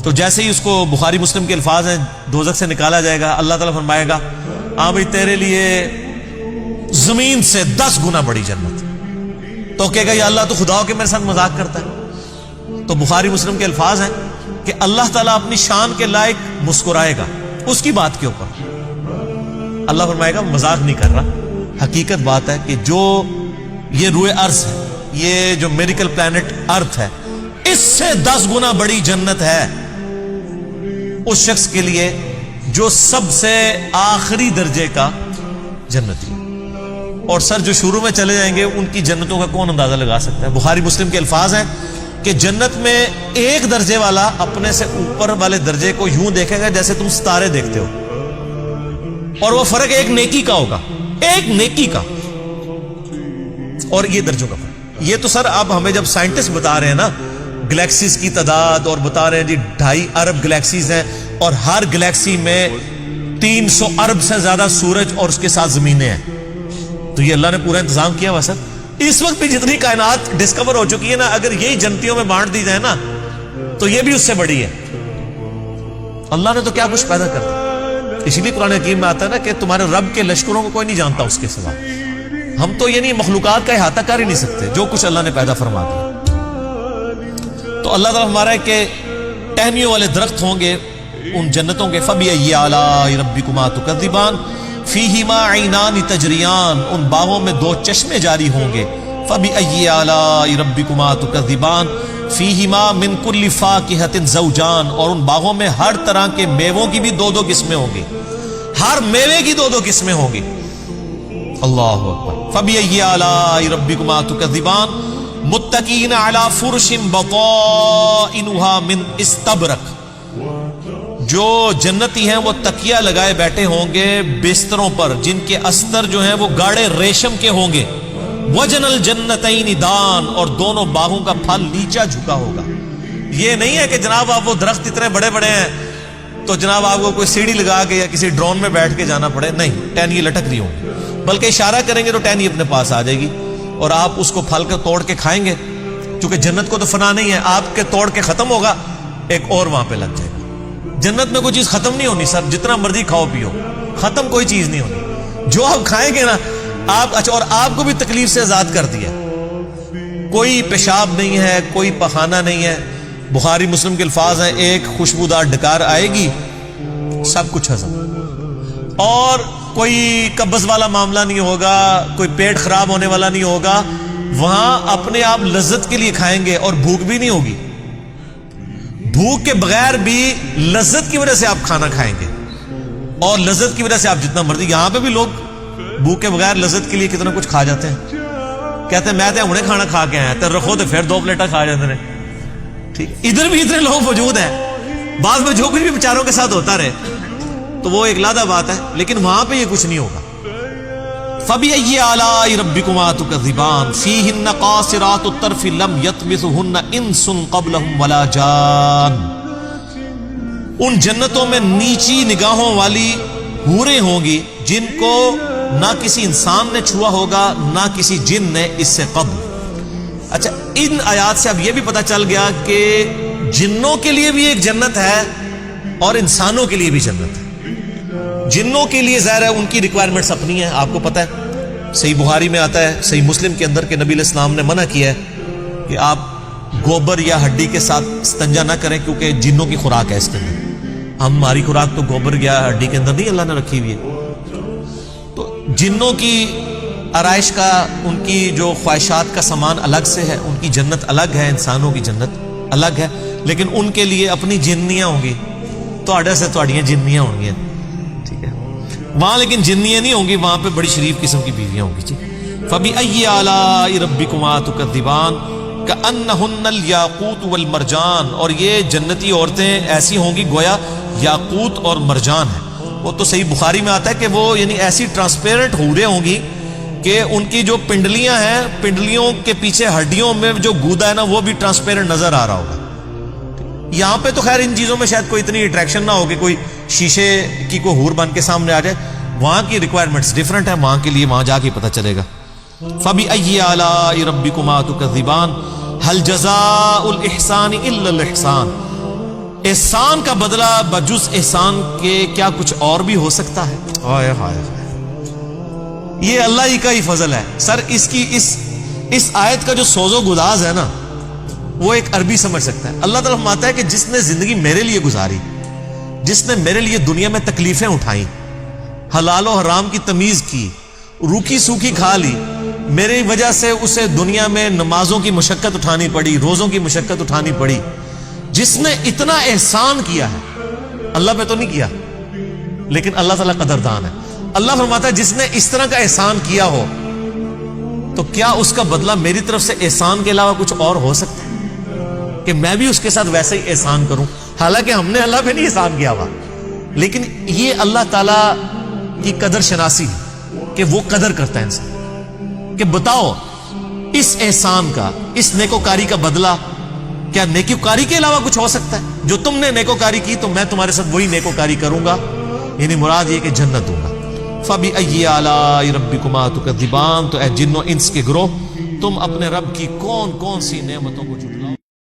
تو جیسے ہی اس کو بخاری مسلم کے الفاظ ہیں دوزخ سے نکالا جائے گا, اللہ تعالیٰ فرمائے گا ہاں بھائی تیرے لیے زمین سے 10 گنا بڑی جنت. تو کہے گا یا اللہ تو خدا ہو کے میرے ساتھ مذاق کرتا ہے. تو بخاری مسلم کے الفاظ ہیں کہ اللہ تعالیٰ اپنی شان کے لائق مسکرائے گا اس کی بات کے اوپر. اللہ فرمائے گا مذاق نہیں کر رہا, حقیقت بات ہے کہ جو یہ روئے ارض ہے, یہ جو میریکل پلانٹ ارتھ ہے, اس سے 10 گنا بڑی جنت ہے اس شخص کے لیے جو سب سے آخری درجے کا جنتی. اور سر جو شروع میں چلے جائیں گے ان کی جنتوں کا کون اندازہ لگا سکتا ہے. بخاری مسلم کے الفاظ ہیں کہ جنت میں ایک درجے والا اپنے سے اوپر والے درجے کو یوں دیکھے گا جیسے تم ستارے دیکھتے ہو, اور وہ فرق ایک نیکی کا ہوگا, ایک نیکی کا. اور یہ درجوں کا فرق, یہ تو سر اب ہمیں جب سائنٹسٹ بتا رہے ہیں نا گلیکسیز کی تعداد, اور بتا رہے ہیں جی 2.5 ارب گلیکسیز ہیں اور ہر گلیکسی میں 300 ارب سے زیادہ سورج اور اس کے ساتھ زمینیں ہیں, تو یہ اللہ نے پورا انتظام کیا ہوا سر. اس وقت بھی جتنی کائنات ڈسکور ہو چکی ہے نا, اگر یہی جنتیوں میں بانٹ دی جائے نا تو یہ بھی اس سے بڑی ہے. اللہ نے تو کیا کچھ پیدا کر دیا. اسی لیے قرآن حکیم میں آتا ہے نا کہ تمہارے رب کے لشکروں کو کوئی نہیں جانتا اس کے سوا. ہم تو یعنی مخلوقات کا احاطہ کر ہی نہیں سکتے جو کچھ اللہ نے پیدا فرما دیا. تو اللہ تعالیٰ ہمارا ہے کہ ٹہنیوں والے درخت ہوں گے ان جنتوں کے. فَبِأَيِّ آلَاءِ رَبِّكُمَا تُكَذِّبَانِ فِيهِمَا عَيْنَانِ تَجْرِيَانِ, ان باغوں میں 2 چشمے جاری ہوں گے. فَبِأَيِّ آلَاءِ رَبِّكُمَا تُكَذِّبَانِ فِيهِمَا مِن كُلِّ فَاكِهَةٍ زَوْجَانِ, اور ان باغوں میں ہر طرح کے میووں کی بھی 2 قسمیں ہوں گی, ہر میوے کی 2 قسمیں ہوں گی. اللہ اکبر. فَبِأَيِّ آلَاءِ رَبِّكُمَا تُكَذِّبَانِ مُتَّكِئِينَ عَلَى فُرُشٍ بَطَائِنُهَا مِنْ اسْتَبْرَقٍ, جو جنتی ہیں وہ تکیہ لگائے بیٹھے ہوں گے بستروں پر جن کے استر جو ہیں وہ گاڑے ریشم کے ہوں گے. وَجَنَ الْجَنَّتَيْنِ دَانٍ, اور دونوں باغوں کا پھل نیچا جھکا ہوگا. یہ نہیں ہے کہ جناب آپ وہ درخت اتنے بڑے بڑے ہیں تو جناب آپ کو کوئی سیڑھی لگا کے یا کسی ڈرون میں بیٹھ کے جانا پڑے, نہیں, ٹہنی لٹک رہی ہوں گی, بلکہ اشارہ کریں گے تو ٹہنی اپنے پاس آ جائے گی اور آپ اس کو پھل کے توڑ کے کھائیں گے. کیونکہ جنت کو تو فنا نہیں ہے, آپ کے توڑ کے ختم ہوگا ایک اور وہاں پہ لگ جائے گا. جنت میں کوئی چیز ختم نہیں ہونی سر, جتنا مرضی کھاؤ پیو, ختم کوئی چیز نہیں ہونی. جو آپ کھائیں گے نا آپ, اچھا, اور آپ کو بھی تکلیف سے آزاد کر دیا, کوئی پیشاب نہیں ہے, کوئی پخانہ نہیں ہے. بخاری مسلم کے الفاظ ہیں ایک خوشبودار ڈکار آئے گی سب کچھ ہضم, اور کوئی قبض والا معاملہ نہیں ہوگا, کوئی پیٹ خراب ہونے والا نہیں ہوگا. وہاں اپنے آپ لذت کے لیے کھائیں گے اور بھوک بھی نہیں ہوگی. بھوک کے بغیر بھی لذت کی وجہ سے آپ کھانا کھائیں گے, اور لذت کی وجہ سے آپ جتنا مرضی. یہاں پہ بھی لوگ بھوک کے بغیر لذت کے لیے کتنا کچھ کھا جاتے ہیں, کہتے ہیں میں تو انہیں کھانا کھا کے آیا, تو رکھو تو پھر 2 پلیٹیں کھا جاتے ہیں. ٹھیک, ادھر بھی اتنے لوگ موجود ہیں, بعض میں جو کچھ بھی بیچاروں کے ساتھ ہوتا رہے تو وہ ایک علیحدہ بات ہے, لیکن وہاں پہ یہ کچھ نہیں ہوگا. فَبِأَيِّ آلَاءِ رَبِّكُمَا تُكَذِّبَانِ فِيهِنَّ قَاصِرَاتُ الطَّرْفِ لَمْ يَطْمِثُهُنَّ إِنسٌ قَبْلَهُمْ وَلَا جَانٌ, ان جنتوں میں نیچی نگاہوں والی حوریں ہوں گی جن کو نہ کسی انسان نے چھوا ہوگا نہ کسی جن نے اس سے قبل. اچھا, ان آیات سے اب یہ بھی پتہ چل گیا کہ جنوں کے لیے بھی ایک جنت ہے اور انسانوں کے لیے بھی جنت ہے. جنوں کے لیے ظاہر ہے ان کی ریکوائرمنٹس اپنی ہیں, آپ کو پتہ ہے صحیح بخاری میں آتا ہے, صحیح مسلم کے اندر کہ نبی علیہ السلام نے منع کیا ہے کہ آپ گوبر یا ہڈی کے ساتھ استنجا نہ کریں کیونکہ جنوں کی خوراک ہے اس کے اندر. ہماری خوراک تو گوبر یا ہڈی کے اندر نہیں اللہ نے رکھی ہوئی ہے. تو جنوں کی آرائش کا, ان کی جو خواہشات کا سامان الگ سے ہے, ان کی جنت الگ ہے, انسانوں کی جنت الگ ہے, لیکن ان کے لیے اپنی جنیاں ہوں گی. تو آڈر سے تھوڑیاں جنیاں ہوں گی, ٹھیک ہے, وہاں لیکن جنیاں نہیں ہوں گی, وہاں پہ بڑی شریف قسم کی بیویاں ہوں گی. جی, فَبِأَيِّ آلَاءِ رَبِّكُمَا تُكَذِّبَانِ كَأَنَّهُنَّ الْيَاقُوتُ وَالْمَرْجَانُ, اور یہ جنتی عورتیں ایسی ہوں گی گویا یاقوت اور مرجان ہیں. وہ تو صحیح بخاری میں آتا ہے کہ وہ یعنی ایسی ٹرانسپیرنٹ حوریں ہوں گی کہ ان کی جو پنڈلیاں ہیں, پنڈلیوں کے پیچھے ہڈیوں میں جو گودا ہے نا وہ بھی ٹرانسپیرنٹ نظر آ رہا ہوگا. یہاں پہ تو خیر ان چیزوں میں شاید کوئی اتنی اٹریکشن نہ ہوگی, کوئی شیشے کی کوئی حور بن کے سامنے آ جائے. وہاں کی ریکوائرمنٹس ڈیفرنٹ ہیں, وہاں کے لیے وہاں جا کے پتہ چلے گا. فَبِأَيِّ آلَاءِ رَبِّكُمَا تُكَذِّبَانِ هَلْ جَزَاءُ الْإِحْسَانِ إِلَّا الْإِحْسَانُ, احسان کا بدلہ بجز احسان کے کیا کچھ اور بھی ہو سکتا ہے؟ ہائے ہائے ہائے، یہ اللہ ہی کا ہی فضل ہے سر۔ اس آیت کا جو سوز و گداز ہے نا، وہ ایک عربی سمجھ سکتا ہے۔ اللہ تعالیٰ فرماتا ہے کہ جس نے زندگی میرے لیے گزاری، جس نے میرے لیے دنیا میں تکلیفیں اٹھائیں، حلال و حرام کی تمیز کی، روکھی سوکھی کھا لی، میری وجہ سے اسے دنیا میں نمازوں کی مشقت اٹھانی پڑی، روزوں کی مشقت اٹھانی پڑی، جس نے اتنا احسان کیا ہے، اللہ پہ تو نہیں کیا لیکن اللہ تعالیٰ قدردان ہے۔ اللہ فرماتا ہے جس نے اس طرح کا احسان کیا ہو تو کیا اس کا بدلہ میری طرف سے احسان کے علاوہ کچھ اور ہو سکتا ہے کہ میں بھی اس کے ساتھ ویسے ہی احسان کروں؟ حالانکہ ہم نے اللہ پہ نہیں احسان کیا ہوا، لیکن یہ اللہ تعالیٰ کی قدر شناسی ہے کہ وہ قدر کرتا ہے انسان کہ بتاؤ اس احسان کا، اس نیکوکاری کا بدلہ کیا نیکوکاری کے علاوہ کچھ ہو سکتا ہے؟ جو تم نے نیکوکاری کی تو میں تمہارے ساتھ وہی نیکوکاری کروں گا، یعنی مراد یہ کہ جنت دوں گا۔ فَبِأَيِّ آلَاءِ رَبِّكُمَا تُكَذِّبَانِ، تو اے جن و انس کے گروہ، تم اپنے رب کی کون کون سی نعمتوں کو جھٹلاؤ؟